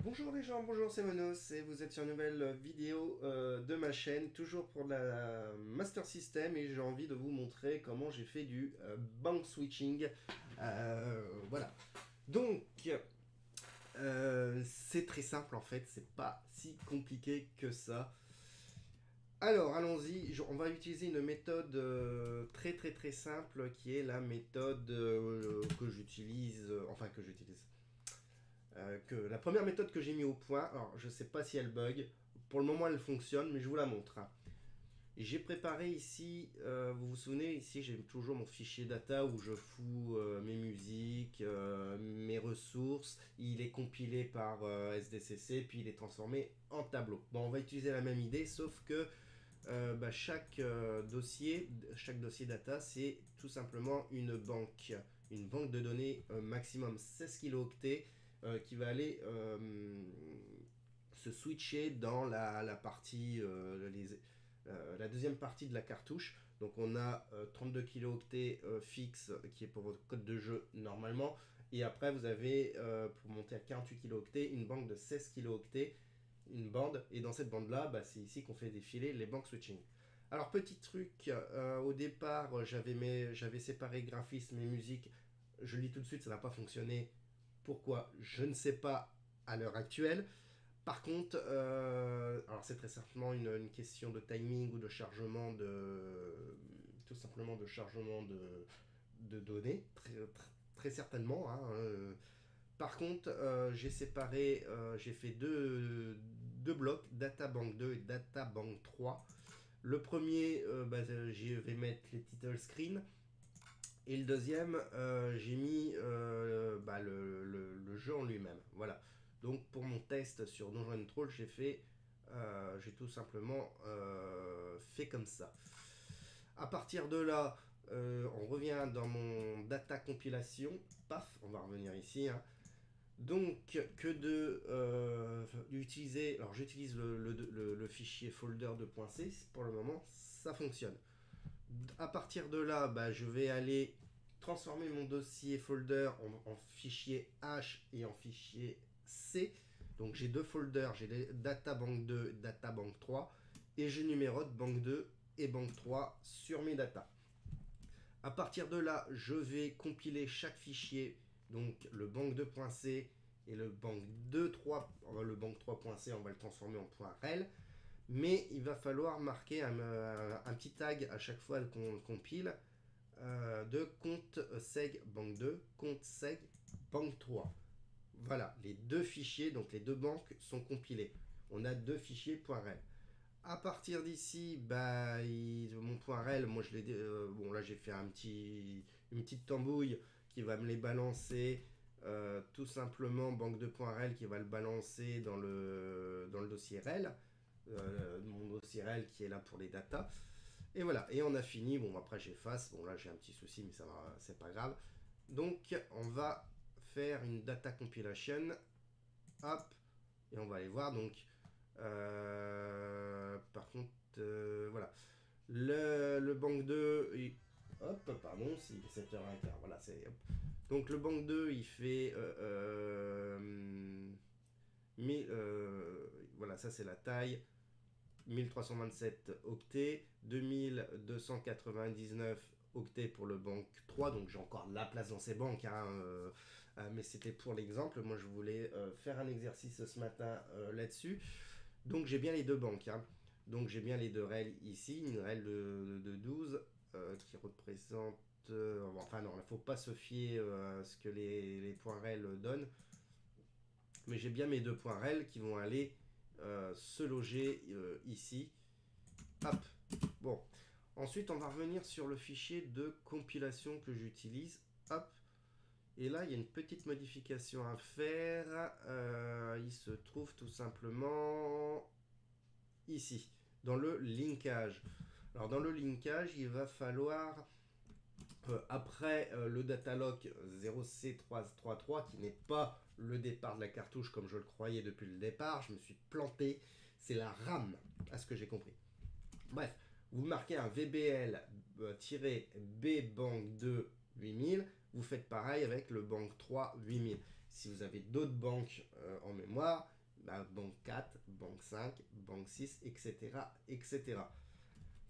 Bonjour les gens, bonjour c'est Monos et vous êtes sur une nouvelle vidéo de ma chaîne, toujours pour la Master System, et j'ai envie de vous montrer comment j'ai fait du bank switching. Voilà. Donc, c'est très simple en fait, c'est pas si compliqué que ça. Alors allons-y, on va utiliser une méthode très simple qui est la méthode que j'utilise, que la première méthode que j'ai mis au point. Alors je sais pas si elle bug, pour le moment elle fonctionne, mais je vous la montre, hein. J'ai préparé ici, vous vous souvenez, ici j'ai toujours mon fichier data où je fous mes musiques, mes ressources. Il est compilé par SDCC, puis il est transformé en tableau. Bon, on va utiliser la même idée, sauf que chaque dossier data, c'est tout simplement une banque de données maximum 16 kilooctets qui va aller se switcher dans la partie, la deuxième partie de la cartouche. Donc on a 32 kilooctets fixe qui est pour votre code de jeu normalement. Et après vous avez, pour monter à 48 kilooctets, une banque de 16 kilooctets, une bande. Et dans cette bande-là, c'est ici qu'on fait défiler les bank switching. Alors petit truc, au départ j'avais séparé graphisme et musique. Je le dis tout de suite, ça n'a pas fonctionné. Pourquoi? Je ne sais pas à l'heure actuelle. Par contre, alors c'est très certainement une question de timing ou de chargement tout simplement de chargement de données, très certainement, hein. Par contre, j'ai fait deux blocs, Databank 2 et Databank 3. Le premier, j'y vais mettre les title screen. Et le deuxième, j'ai mis le jeu en lui-même. Voilà. Donc pour mon test sur Donjon Troll, j'ai tout simplement fait comme ça. À partir de là, on revient dans mon data compilation. Paf, on va revenir ici, hein. Donc d'utiliser, alors j'utilise le fichier folder de .c. Pour le moment, ça fonctionne. À partir de là, je vais aller transformer mon dossier folder en fichier H et en fichier C. Donc j'ai deux folders, j'ai les databank 2 et databank 3, et je numérote bank 2 et bank 3 sur mes datas. À partir de là, je vais compiler chaque fichier, donc le bank2.c et le bank2.3. Le bank3.c, on va le transformer en .rel. Mais il va falloir marquer un petit tag à chaque fois qu'on compile, de compte seg bank 2, compte seg bank 3. Voilà, les deux fichiers, donc les deux banques sont compilés. On a deux fichiers .rel. À partir d'ici, mon .rel, moi je l'ai, bon là j'ai fait une petite tambouille qui va me les balancer. Tout simplement banque de .rel qui va le balancer dans le dossier rel. Mon dossier rel qui est là pour les datas. Et voilà, et on a fini. Bon, après j'efface, bon là j'ai un petit souci, mais ça va, c'est pas grave. Donc on va faire une data compilation, hop, et on va aller voir. Donc par contre, voilà, le bank 2, hop, pardon, c'est 7h15, voilà, c'est, hop. Donc le bank 2 il fait voilà, ça c'est la taille, 1327 octets, 2299 octets pour le bank 3, donc j'ai encore de la place dans ces banques, hein, mais c'était pour l'exemple. Moi je voulais faire un exercice ce matin là-dessus. Donc j'ai bien les deux banques, hein. Donc j'ai bien les deux rels ici, une rel de 12 qui représente... enfin non, il ne faut pas se fier à ce que les points rel donnent. Mais j'ai bien mes deux points rel qui vont aller se loger ici. Hop. Bon. Ensuite, on va revenir sur le fichier de compilation que j'utilise. Hop. Et là, il y a une petite modification à faire. Il se trouve tout simplement ici, dans le linkage. Alors, dans le linkage, il va falloir, après le datalock 0C333, qui n'est pas le départ de la cartouche comme je le croyais depuis le départ, je me suis planté. C'est la RAM, à ce que j'ai compris. Bref, vous marquez un VBL-B bank 2 8000, vous faites pareil avec le bank 3 8000. Si vous avez d'autres banques en mémoire, bah, banque 4, banque 5, banque 6, etc., etc.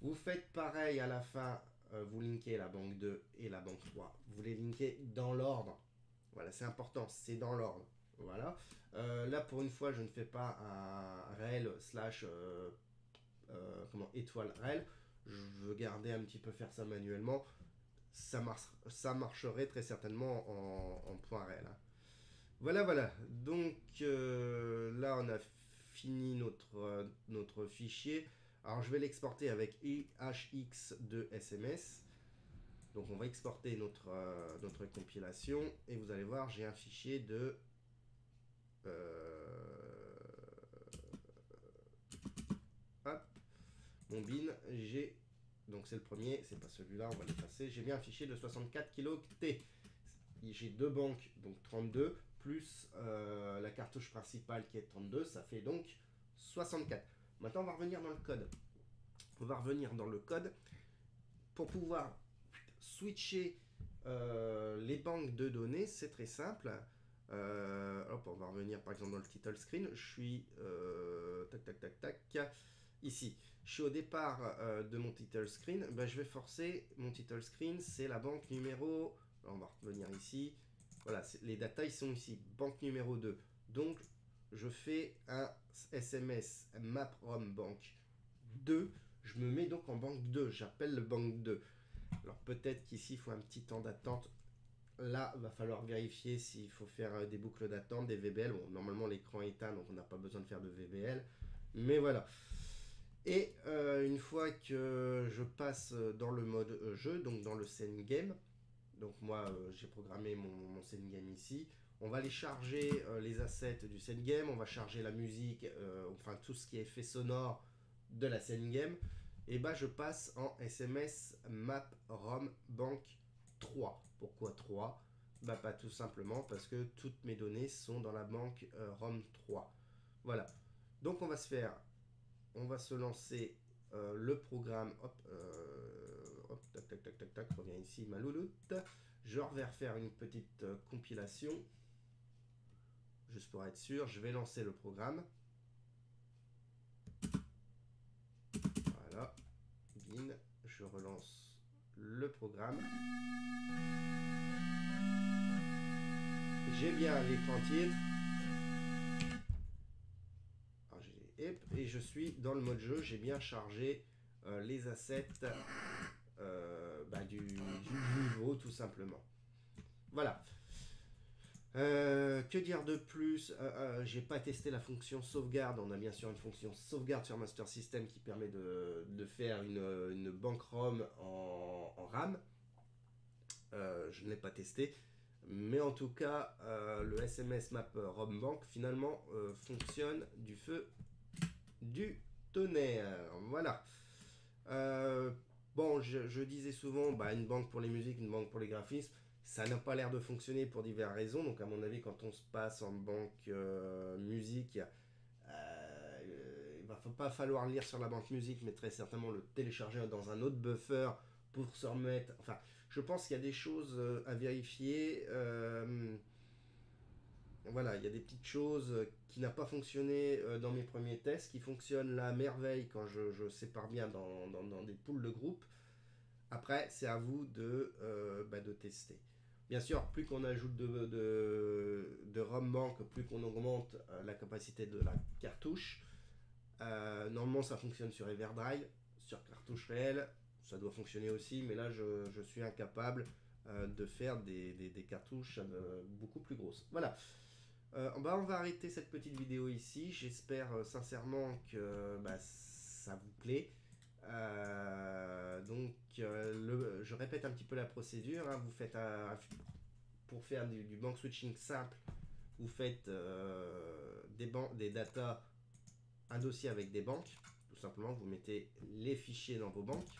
Vous faites pareil à la fin, vous linkez la banque 2 et la banque 3. Vous les linkez dans l'ordre. Voilà, c'est important, c'est dans l'ordre. Voilà. Là, pour une fois, je ne fais pas un rel slash étoile rel. Je veux garder un petit peu faire ça manuellement. Ça marcherait très certainement en point rel. Hein. Voilà. Donc là, on a fini notre fichier. Alors, je vais l'exporter avec IHX2SMS. Donc, on va exporter notre compilation. Et vous allez voir, j'ai un fichier de... hop, mon bin, j'ai... Donc, c'est le premier, c'est pas celui-là, on va l'effacer. J'ai bien un fichier de 64 kilooctets. J'ai deux banques, donc 32, plus la cartouche principale qui est 32, ça fait donc 64. Maintenant, on va revenir dans le code. On va revenir dans le code pour pouvoir switcher les banques de données. C'est très simple. Hop, on va revenir par exemple dans le title screen. Je suis tac. Ici, je suis au départ de mon title screen. Ben, je vais forcer mon title screen. C'est la banque numéro. Alors, on va revenir ici. Voilà, les datas ils sont ici. Banque numéro 2. Donc, je fais un SMS map rom banque 2. Je me mets donc en banque 2. J'appelle le banque 2. Alors, peut-être qu'ici, il faut un petit temps d'attente. Là, il va falloir vérifier s'il faut faire des boucles d'attente, des VBL. Bon, normalement, l'écran est éteint, donc on n'a pas besoin de faire de VBL. Mais voilà. Et une fois que je passe dans le mode jeu, donc dans le scene game, donc moi j'ai programmé mon scene game ici, on va aller charger les assets du scene game, on va charger la musique, enfin tout ce qui est effet sonore de la scene game, et bah je passe en SMS map rom bank 3. Pourquoi 3? Bah pas tout simplement parce que toutes mes données sont dans la banque rom 3. Voilà. Donc on va se lancer le programme. Hop, tac, je reviens ici, ma louloute. Je vais refaire une petite compilation. Juste pour être sûr, je vais lancer le programme. Voilà. Bin, je relance le programme. J'ai bien l'écran titre. Et je suis dans le mode jeu, j'ai bien chargé les assets du niveau tout simplement. Voilà. Que dire de plus? J'ai pas testé la fonction sauvegarde. On a bien sûr une fonction sauvegarde sur Master System qui permet de faire une banque ROM en RAM. Je ne l'ai pas testé. Mais en tout cas, le SMS Map ROM Bank finalement fonctionne du feu du tonnerre. Voilà. Bon, je disais souvent, une banque pour les musiques, une banque pour les graphismes. Ça n'a pas l'air de fonctionner pour diverses raisons. Donc, à mon avis, quand on se passe en banque musique, il va pas falloir lire sur la banque musique, mais très certainement le télécharger dans un autre buffer pour se remettre. Enfin, je pense qu'il y a des choses à vérifier. Voilà, il y a des petites choses qui n'ont pas fonctionné dans mes premiers tests, qui fonctionnent là à merveille quand je sépare bien dans des poules de groupe. Après, c'est à vous de tester. Bien sûr, plus qu'on ajoute de ROM bank, plus qu'on augmente la capacité de la cartouche. Normalement, ça fonctionne sur Everdrive, sur cartouche réelle, ça doit fonctionner aussi, mais là, je suis incapable de faire des cartouches beaucoup plus grosses. Voilà. On va arrêter cette petite vidéo ici. J'espère sincèrement que ça vous plaît. Je répète un petit peu la procédure. Hein. Vous faites pour faire du bank switching simple, vous faites des datas, un dossier avec des banques. Tout simplement, vous mettez les fichiers dans vos banques.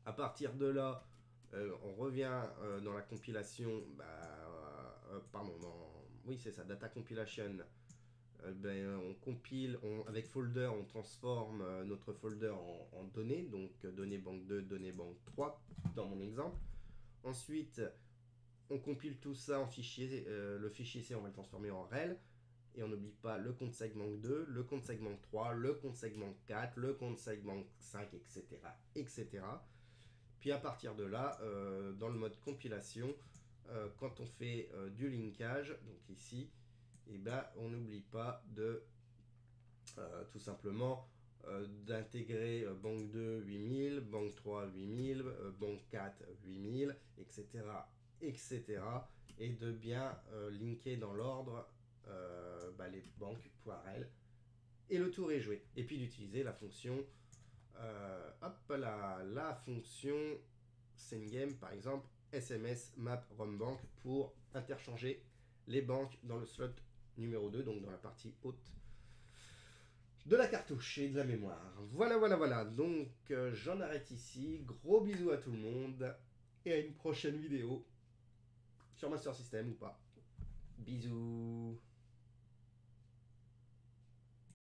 À partir de là, on revient dans la compilation. Oui, c'est ça, data compilation. On compile, avec folder, on transforme notre folder en données, donc données banque 2, données banque 3, dans mon exemple. Ensuite, On compile tout ça en fichier. Le fichier C, on va le transformer en rel. Et on n'oublie pas le compte segment 2, le compte segment 3, le compte segment 4, le compte segment 5, etc. etc. Puis à partir de là, dans le mode compilation, quand on fait du linkage, donc ici, et ben, on n'oublie pas de tout simplement d'intégrer banque 2 8000, banque 3 8000, banque 4 8000, etc. etc. et de bien linker dans l'ordre les banques.rel et le tour est joué. Et puis d'utiliser la fonction la fonction SendGame par exemple SMS map rombank pour interchanger les banques dans le slot numéro 2, donc dans la partie haute de la cartouche et de la mémoire. Voilà. Donc j'en arrête ici. Gros bisous à tout le monde et à une prochaine vidéo sur Master System ou pas. Bisous.